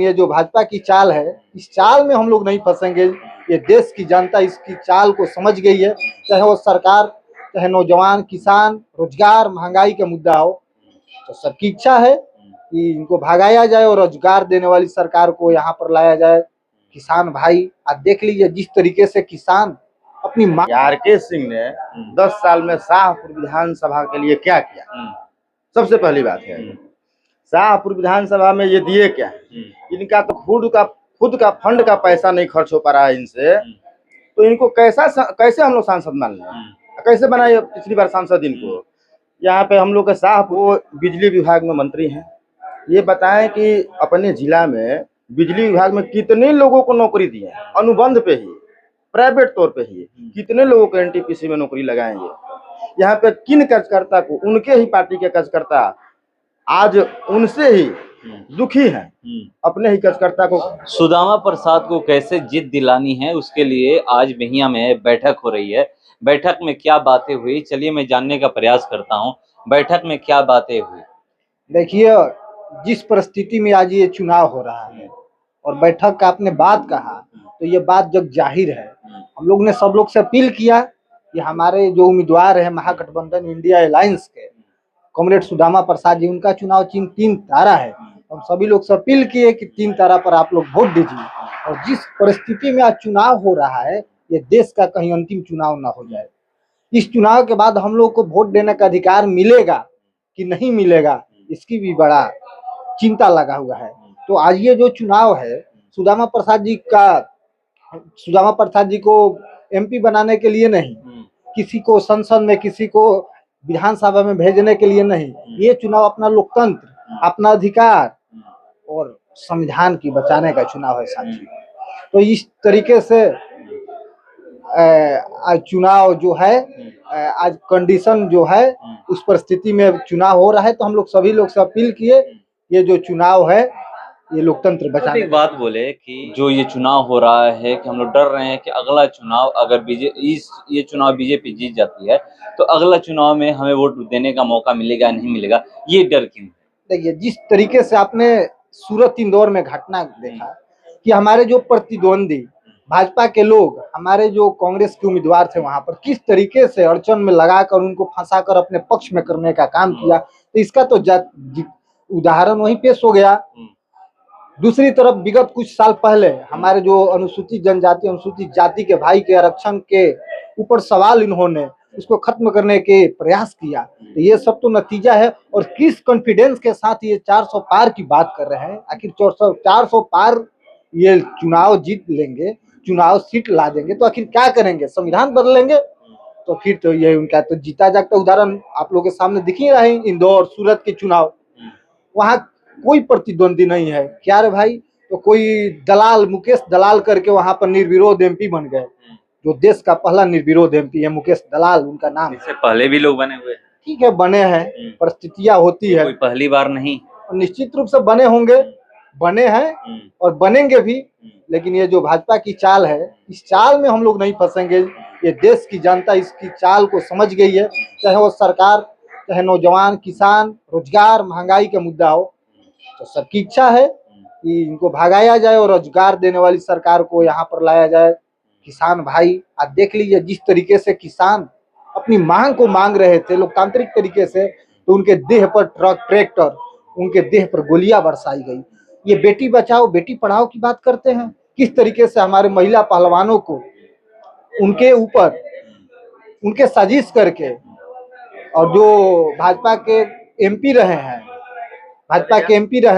ये जो भाजपा की चाल है, इस चाल में हम लोग नहीं फंसेंगे। ये देश की जनता इसकी चाल को समझ गई है, चाहे वो सरकार, चाहे नौजवान, किसान, रोजगार, महंगाई का मुद्दा हो। तो सबकी इच्छा है कि इनको भगाया जाए और रोजगार देने वाली सरकार को यहाँ पर लाया जाए। किसान भाई आज देख लीजिए जिस तरीके से किसान अपनी आर.के. सिंह ने 10 साल में शाहपुर विधानसभा के लिए क्या किया, सबसे पहली बात है। शाहपुर विधानसभा में ये दिए क्या, इनका तो खुद का फंड का पैसा नहीं खर्च हो पा रहा है इनसे, तो इनको कैसे हम लोग सांसद मान लें, कैसे बनाए पिछली बार सांसद इनको। यहाँ पे हम लोग के शाहपुर बिजली विभाग में मंत्री हैं, ये बताएं कि अपने जिला में बिजली विभाग में कितने लोगों को नौकरी दी है, अनुबंध पे ही, प्राइवेट तौर पे ही कितने लोगों को एनटीपीसी में नौकरी लगाएंगे। यहाँ पे किन कार्यकर्ता को, उनके ही पार्टी के कार्यकर्ता आज उनसे ही दुखी हैं, अपने ही कार्यकर्ता को। सुदामा प्रसाद को कैसे जीत दिलानी है, उसके लिए आज बहिया में बैठक हो रही है। बैठक में क्या बातें हुई, चलिए मैं जानने का प्रयास करता हूं, बैठक में क्या बातें हुई। देखिए जिस परिस्थिति में आज ये चुनाव हो रहा है और बैठक का आपने बात कहा, तो ये बात जग जाहिर है। हम लोग ने सब लोग से अपील किया कि हमारे जो उम्मीदवार है महागठबंधन इंडिया अलायंस के कॉमरेड सुदामा प्रसाद जी, उनका चुनाव चिन्ह 3 तारा है। हम सभी लोग से अपील किए कि 3 तारा पर आप लोग वोट दीजिए। और जिस परिस्थिति में आज चुनाव हो रहा है, ये देश का कहीं अंतिम चुनाव ना हो जाए। इस चुनाव के बाद हम लोग को वोट देने का अधिकार मिलेगा कि नहीं मिलेगा, इसकी भी बड़ा चिंता लगा हुआ है। तो आज ये जो चुनाव है सुदामा प्रसाद जी को एमपी बनाने के लिए नहीं, किसी को संसद में, किसी को विधानसभा में भेजने के लिए नहीं। ये चुनाव अपना लोकतंत्र, अपना अधिकार और संविधान की बचाने का चुनाव है साथी। तो इस तरीके से आज चुनाव जो है, आज कंडीशन जो है, उस परिस्थिति में चुनाव हो रहा है। तो हम लोग सभी लोग से अपील किए, ये जो चुनाव है ये लोकतंत्र बचाने। एक बात बोले कि जो ये चुनाव हो रहा है कि हम लोग डर रहे हैं कि अगला चुनाव अगर ये चुनाव बीजेपी जीत जाती है तो अगला चुनाव में हमें वोट देने का मौका मिलेगा नहीं मिलेगा, ये डर क्यों? देखिए जिस तरीके से आपने सूरत इंदौर में घटना देखा कि हमारे जो प्रतिद्वंदी भाजपा के लोग, हमारे जो कांग्रेस के उम्मीदवार थे, वहां पर किस तरीके से अड़चन में लगाकर उनको फंसाकर अपने पक्ष में करने का काम किया, तो इसका तो उदाहरण वहीं पेश हो गया। दूसरी तरफ विगत कुछ साल पहले हमारे जो अनुसूचित जनजाति, अनुसूचित जाति के भाई के आरक्षण के ऊपर सवाल इन्होंने उसको खत्म करने के प्रयास किया। तो ये सब तो नतीजा है। और किस कॉन्फिडेंस के साथ ये 400 पार की बात कर रहे हैं। आखिर 400 पार ये चुनाव जीत लेंगे, चुनाव सीट ला देंगे, तो आखिर क्या करेंगे, संविधान बदलेंगे? तो फिर तो ये उनका तो जीता जागता उदाहरण आप लोगों के सामने दिख ही रहा है। इंदौर, सूरत के चुनाव, वहां कोई प्रतिद्वंदी नहीं है। क्या रे भाई, तो कोई दलाल, मुकेश दलाल करके वहां पर निर्विरोध एमपी बन गए। जो देश का पहला निर्विरोध एमपी है मुकेश दलाल, उनका नाम। इससे पहले भी लोग बने हुए, ठीक है, बने हैं, परिस्थितियां होती है, कोई पहली बार नहीं। निश्चित रूप से बने होंगे, बने हैं और बनेंगे भी। लेकिन ये जो भाजपा की चाल है, इस चाल में हम लोग नहीं फंसेंगे। ये देश की जनता इसकी चाल को समझ गई है, चाहे वो सरकार, चाहे नौजवान, किसान, रोजगार, महंगाई का मुद्दा हो। तो सबकी इच्छा है कि इनको भगाया जाए और रोजगार देने वाली सरकार को यहाँ पर लाया जाए। किसान भाई आज देख लीजिए जिस तरीके से किसान अपनी मांग को मांग रहे थे लोकतांत्रिक तरीके से, तो उनके देह पर ट्रक, ट्रैक्टर, उनके देह पर गोलियां बरसाई गई। ये बेटी बचाओ बेटी पढ़ाओ की बात करते हैं। किस तरीके से हमारे महिला पहलवानों को उनके ऊपर उनके साजिश करके, और जो भाजपा के एमपी रहे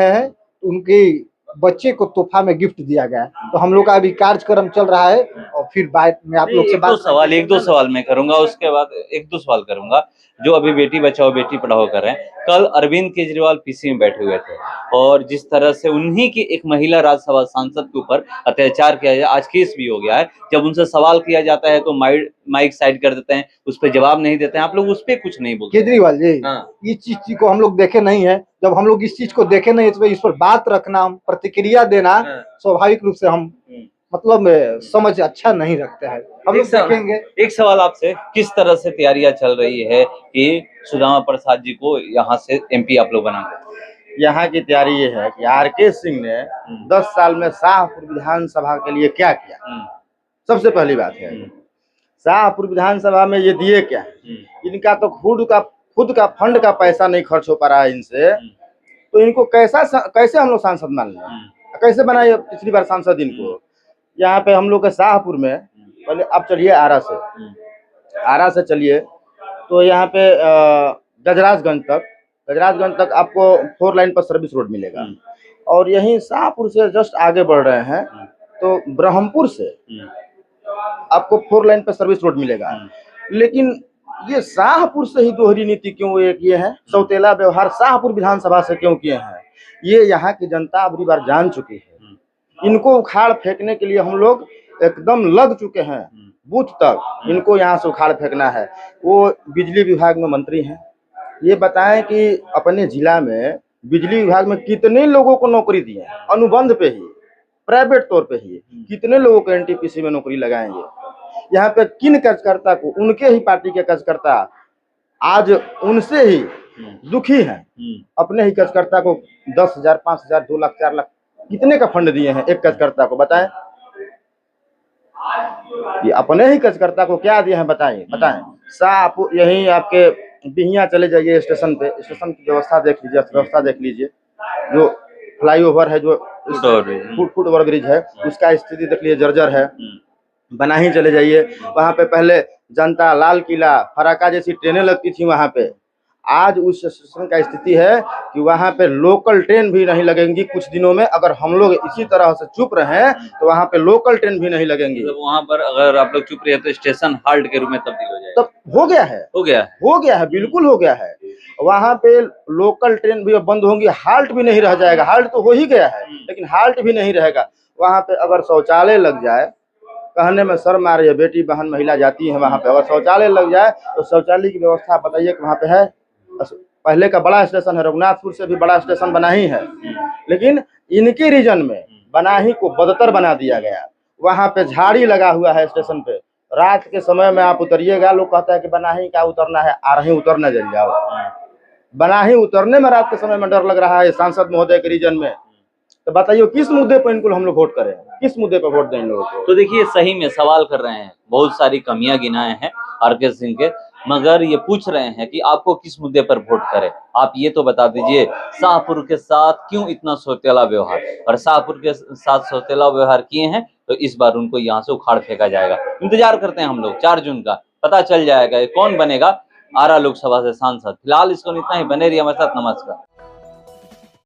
हैं, उनके बच्चे को तोहफा में गिफ्ट दिया गया। तो हम लोग का अभी कार्यक्रम चल रहा है और फिर बात में आप लोग से एक दो सवाल मैं करूंगा, उसके बाद एक दो सवाल करूंगा। जो अभी बेटी बचाओ बेटी पढ़ाओ कर रहे हैं, कल अरविंद केजरीवाल पीसी में बैठे हुए थे और जिस तरह से उन्हीं की एक महिला राज्यसभा सांसद के ऊपर अत्याचार किया जाए, आज केस भी हो गया है। जब उनसे सवाल किया जाता है तो माइक साइड कर देते हैं, उस पर जवाब नहीं देते हैं। आप लोग उस पर कुछ नहीं बोलते? केजरीवाल जी, इस चीज को हम लोग देखे नहीं है। जब हम लोग इस चीज को देखे नहीं, इस पर बात रखना, प्रतिक्रिया देना स्वाभाविक रूप से हम मतलब समझ अच्छा नहीं रखते हैं। हम लोग देखेंगे। एक सवाल आपसे, किस तरह से तैयारियां चल रही है कि सुदामा प्रसाद जी को यहाँ से एमपी आप लोग बनाएंगे? यहाँ की तैयारी ये है कि आर.के. सिंह ने 10 साल में शाहपुर विधानसभा के लिए क्या किया। सबसे पहली बात है, शाहपुर विधानसभा में ये दिए क्या, इनका तो खुद का फंड का पैसा नहीं खर्च हो पा रहा है इनसे, तो इनको कैसे हम लोग सांसद मान लें, कैसे बनाए पिछली बार सांसद इनको। यहाँ पे हम लोग के शाहपुर में पहले आप चलिए आरा से चलिए तो यहाँ पे गजराजगंज तक आपको 4 लाइन पर सर्विस रोड मिलेगा। और यहीं शाहपुर से जस्ट आगे बढ़ रहे हैं तो ब्रह्मपुर से आपको 4 लाइन पर सर्विस रोड मिलेगा। लेकिन ये शाहपुर से ही दोहरी नीति क्यों एक ये है, सौतेला व्यवहार शाहपुर विधानसभा से क्यों किए हैं, ये यहाँ की जनता अबरी बार जान चुकी है। इनको उखाड़ फेंकने के लिए हम लोग एकदम लग चुके हैं, बूथ तक इनको यहाँ से उखाड़ फेंकना है। वो बिजली विभाग में मंत्री हैं, ये बताएं कि अपने जिला में बिजली विभाग में कितने लोगों को नौकरी दिए, अनुबंध पे ही, प्राइवेट तौर पे ही कितने लोगों को एनटीपीसी में नौकरी लगाएंगे। यहाँ पे किन कार्यकर्ता को, उनके ही पार्टी के कार्यकर्ता आज उनसे ही दुखी हैं, अपने ही कार्यकर्ता को 10,000, 5,000, 2 लाख, 4 लाख कितने का फंड दिए हैं एक कार्यकर्ता को, बताएं। ये अपने ही कार्यकर्ता को क्या दिए हैं बताएं। शाहपुर यहीं आपके बिहिया चले जाइए स्टेशन पे, स्टेशन की व्यवस्था देख लीजिए, जो फ्लाईओवर है, जो फुट ओवर ब्रिज है, उसका स्थिति देख लीजिए, जर्जर है। बनाही चले जाइए, वहाँ पे पहले जनता, लाल किला, फराका जैसी ट्रेनें लगती थी वहाँ पे। आज उस स्टेशन का स्थिति है कि वहाँ पे लोकल ट्रेन भी नहीं लगेंगी कुछ दिनों में। अगर हम लोग इसी तरह से चुप रहे तो वहाँ पे लोकल ट्रेन भी नहीं लगेंगी। मतलब वहाँ पर अगर आप लोग चुप रहे तो स्टेशन हाल्ट के रूप में तब्दील हो जाएगा। तब हो गया है, बिल्कुल हो गया है। वहाँ पे लोकल ट्रेन भी अब बंद होंगी, हाल्ट भी नहीं रह जाएगा। हाल्ट तो हो ही गया है, लेकिन हाल्ट भी नहीं रहेगा। वहाँ पे अगर शौचालय लग जाए, कहने में शर्म आ रही है, बेटी बहन महिला जाती है वहाँ पे, अगर शौचालय लग जाए तो शौचालय की व्यवस्था बताइए कि वहाँ पे है। पहले का बड़ा स्टेशन है, रघुनाथपुर से भी बड़ा स्टेशन बनाही है, लेकिन इनके रीजन में बनाही को बदतर बना दिया गया। वहाँ पे झाड़ी लगा हुआ है स्टेशन पे, रात के समय में आप उतरिएगा, लोग कहता है कि बनाही का उतरना है, आ रही उतरना जल जाओ। बनाही उतरने में रात के समय में डर लग रहा है सांसद महोदय के रीजन में। तो बताइए किस मुद्दे पर इनको हम लोग वोट करें, किस मुद्दे पर वोट दें इन लोगों को। तो देखिए सही में सवाल कर रहे हैं, बहुत सारी कमियां गिनाए हैं आर.के. सिंह के, मगर ये पूछ रहे हैं कि आपको किस मुद्दे पर वोट करें। आप ये तो बता दीजिए, शाहपुर के साथ क्यों इतना सौतेला व्यवहार, और शाहपुर के साथ सौतेला व्यवहार किए हैं तो इस बार उनको यहाँ से उखाड़ फेंका जाएगा। इंतजार करते हैं हम लोग 4 जून का, पता चल जाएगा कौन बनेगा आरा लोकसभा से सांसद। फिलहाल इसको इतना ही, बने रहिए हमारे साथ। नमस्कार।